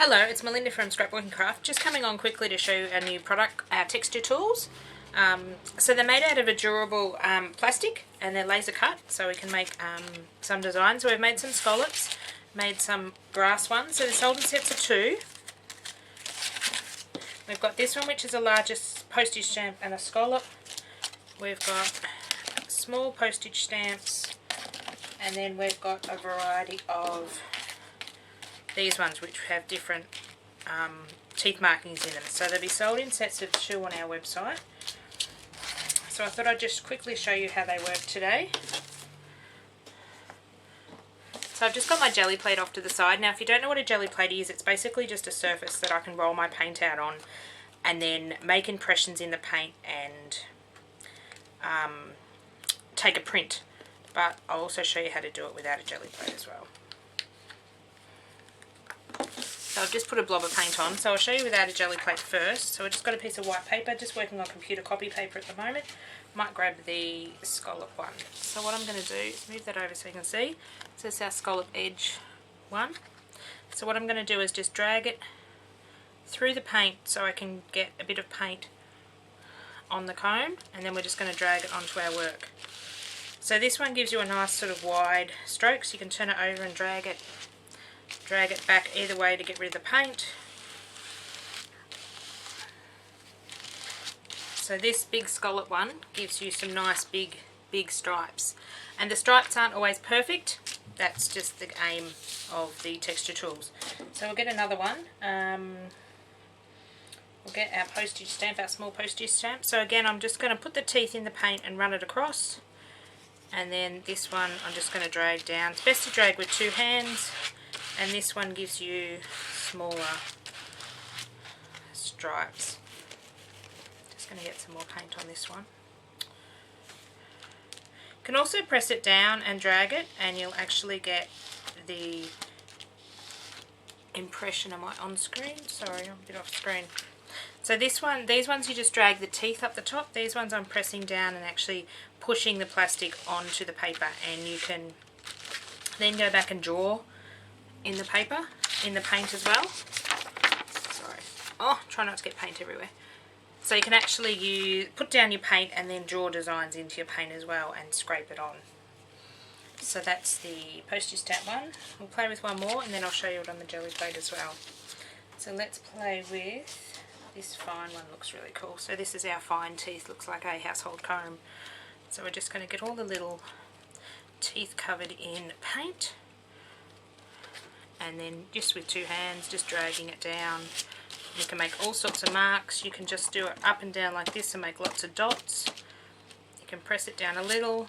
Hello, it's Melinda from Scrapbookingncraft. Just coming on quickly to show you our new product, our texture tools. So they're made out of a durable plastic and they're laser cut, so we can make some designs. So we've made some scallops, made some grass ones. So they're sold in sets of 2. We've got this one, which is the largest postage stamp and a scallop. We've got small postage stamps, and then we've got a variety of these ones which have different teeth markings in them. So they'll be sold in sets of 2 on our website. So I thought I'd just quickly show you how they work today. So I've just got my jelly plate off to the side. Now if you don't know what a jelly plate is, it's basically just a surface that I can roll my paint out on and then make impressions in the paint and take a print. But I'll also show you how to do it without a jelly plate as well. So I've just put a blob of paint on, so I'll show you without a jelly plate first. So I've just got a piece of white paper, just working on computer copy paper at the moment. Might grab the scallop one. So what I'm going to do is move that over so you can see. So this is our scallop edge one. So what I'm going to do is just drag it through the paint so I can get a bit of paint on the comb, and then we're just going to drag it onto our work. So this one gives you a nice sort of wide stroke, so you can turn it over and drag it back either way to get rid of the paint. So this big scallop one gives you some nice big stripes, and the stripes aren't always perfect. That's just the aim of the texture tools. So we'll get another one. We'll get our postage stamp, our small postage stamp. So again, I'm just going to put the teeth in the paint and run it across, and then this one I'm just going to drag down. It's best to drag with 2 hands. And this one gives you smaller stripes. Just going to get some more paint on this one. You can also press it down and drag it, and you'll actually get the impression. Am I on screen? Sorry, I'm a bit off screen. So this one, these ones you just drag the teeth up the top. These ones I'm pressing down and actually pushing the plastic onto the paper, and you can then go back and draw in the paper, in the paint as well. Sorry. Oh, try not to get paint everywhere. So you can actually put down your paint and then draw designs into your paint as well and scrape it on. So that's the postage stamp one. We'll play with one more and then I'll show you it on the jelly plate as well. So let's play with this fine one. Looks really cool. So this is our fine teeth. Looks like a household comb. So we're just going to get all the little teeth covered in paint, and then just with 2 hands just dragging it down. You can make all sorts of marks. You can just do it up and down like this and make lots of dots. You can press it down a little.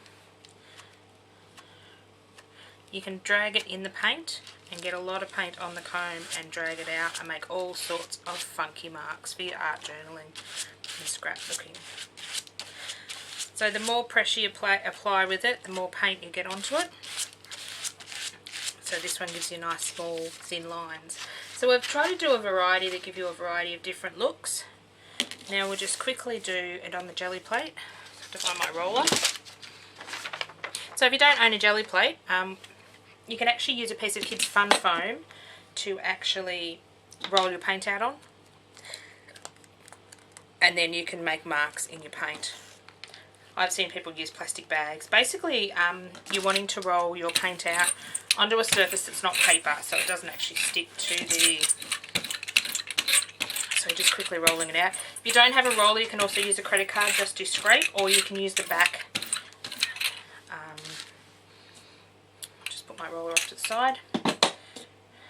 You can drag it in the paint and get a lot of paint on the comb and drag it out and make all sorts of funky marks for your art journaling and scrapbooking. So the more pressure you apply with it, the more paint you get onto it. So this one gives you nice small thin lines. So we've tried to do a variety to give you a variety of different looks. Now we'll just quickly do it on the jelly plate. I have to find my roller. So if you don't own a jelly plate, you can actually use a piece of kids' fun foam to actually roll your paint out on, and then you can make marks in your paint. I've seen people use plastic bags. Basically, you're wanting to roll your paint out onto a surface that's not paper, so it doesn't actually stick to the... So just quickly rolling it out. If you don't have a roller, you can also use a credit card just to scrape, or you can use the back. Just put my roller off to the side.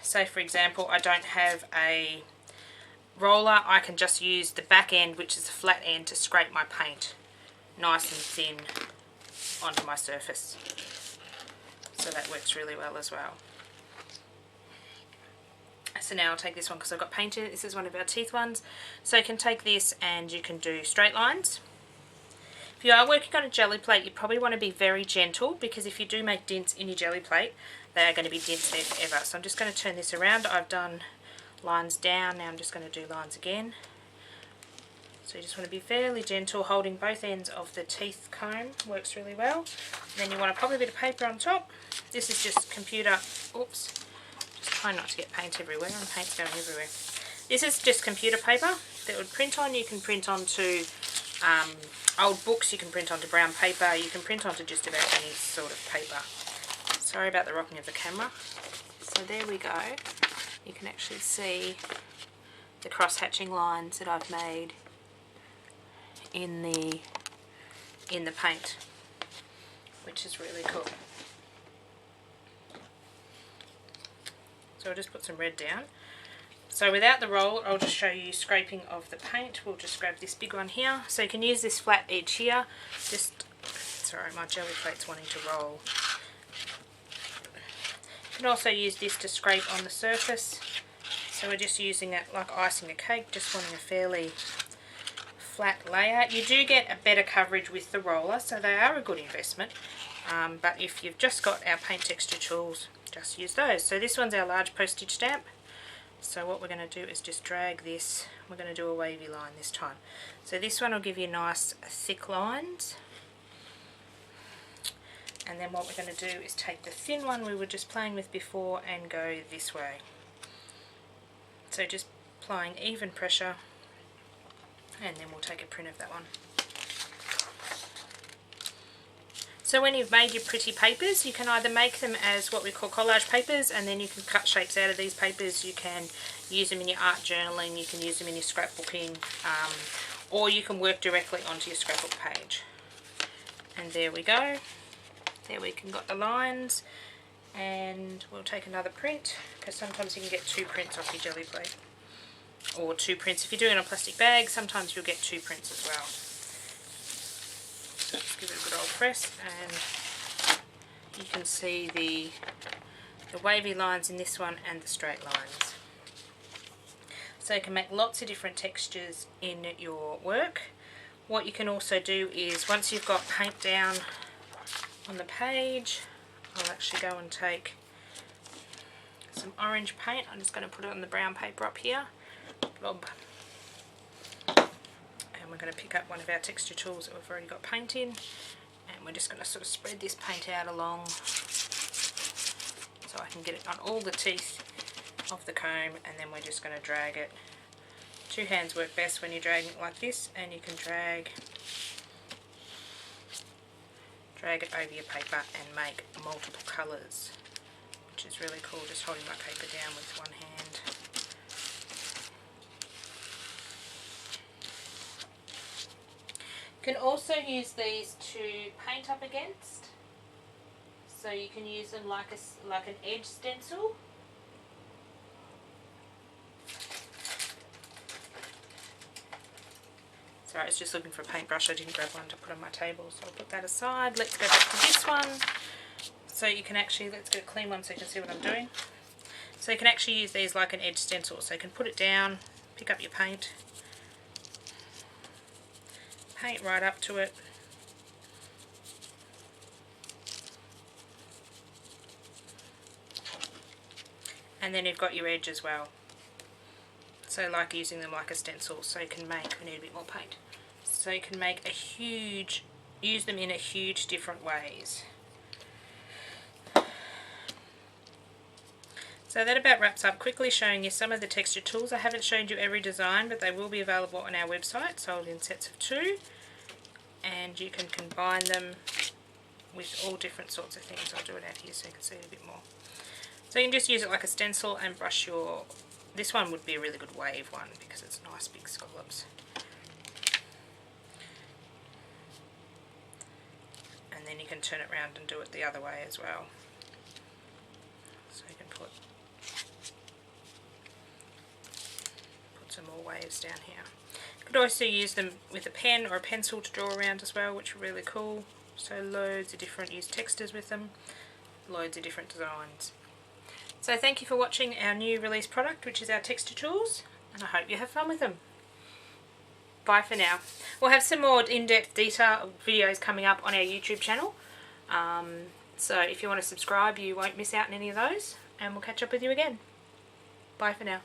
Say for example, I don't have a roller, I can just use the back end, which is the flat end, to scrape my paint nice and thin onto my surface. So that works really well as well. So now I'll take this one because I've got paint in it. This is one of our teeth ones. So you can take this and you can do straight lines. If you are working on a jelly plate, you probably want to be very gentle, because if you do make dents in your jelly plate, they are going to be dents there forever. So I'm just going to turn this around. I've done lines down, now I'm just going to do lines again. So you just want to be fairly gentle, holding both ends of the teeth comb. Works really well. And then you want to pop a bit of paper on top. This is just computer, Try not to get paint everywhere, and paint's going everywhere. This is just computer paper that would print on. You can print onto old books, you can print onto brown paper, you can print onto just about any sort of paper. Sorry about the rocking of the camera. So there we go. You can actually see the cross-hatching lines that I've made in the paint, which is really cool. So I'll just put some red down. So without the roll, I'll just show you scraping of the paint. We'll just grab this big one here. So you can use this flat edge here. Sorry, my jelly plate's wanting to roll. You can also use this to scrape on the surface. So we're just using it like icing a cake, just wanting a fairly flat layout. You do get a better coverage with the roller, so they are a good investment. But if you've just got our paint texture tools, just use those. So this one's our large postage stamp. So what we're going to do is just drag this. We're going to do a wavy line this time. So this one will give you nice thick lines. And then what we're going to do is take the thin one we were just playing with before and go this way. So just applying even pressure, and then we'll take a print of that one. So when you've made your pretty papers, you can either make them as what we call collage papers, and then you can cut shapes out of these papers. You can use them in your art journaling, you can use them in your scrapbooking, or you can work directly onto your scrapbook page. And there we go. There we can got the lines, and we'll take another print, because sometimes you can get 2 prints off your jelly plate, or 2 prints. If you're doing it on a plastic bag, sometimes you'll get 2 prints as well. So just give it a good old press, and you can see the wavy lines in this one and the straight lines. So you can make lots of different textures in your work. What you can also do is, once you've got paint down on the page, I'll actually go and take some orange paint. I'm just going to put it on the brown paper up here. Blob. And we're going to pick up one of our texture tools that we've already got paint in, and we're just going to sort of spread this paint out along so I can get it on all the teeth of the comb, and then we're just going to drag it. 2 hands work best when you're dragging it like this, and you can drag it over your paper and make multiple colours, which is really cool, just holding my paper down with one hand. You can also use these to paint up against, so you can use them like an edge stencil. Sorry, I was just looking for a paintbrush. I didn't grab one to put on my table, so I'll put that aside. Let's go back to this one. So you can actually, let's get a clean one so you can see what I'm doing. So you can actually use these like an edge stencil. So you can put it down, pick up your paint, paint right up to it. And then you've got your edge as well. So like using them like a stencil, so you can make, we need a bit more paint. So you can make a huge, use them in a huge different ways. So that about wraps up quickly showing you some of the texture tools. I haven't shown you every design, but they will be available on our website, sold in sets of 2. And you can combine them with all different sorts of things. I'll do it out here so you can see it a bit more. So you can just use it like a stencil and brush your, this one would be a really good wave one because it's nice big scallops. And then you can turn it around and do it the other way as well. So you can put some more waves down here. You could also use them with a pen or a pencil to draw around as well, which are really cool. So loads of different, use textures with them, loads of different designs. So thank you for watching our new release product, which is our texture tools, and I hope you have fun with them. Bye for now. We'll have some more in-depth detail videos coming up on our YouTube channel. So if you want to subscribe, you won't miss out on any of those, and we'll catch up with you again. Bye for now.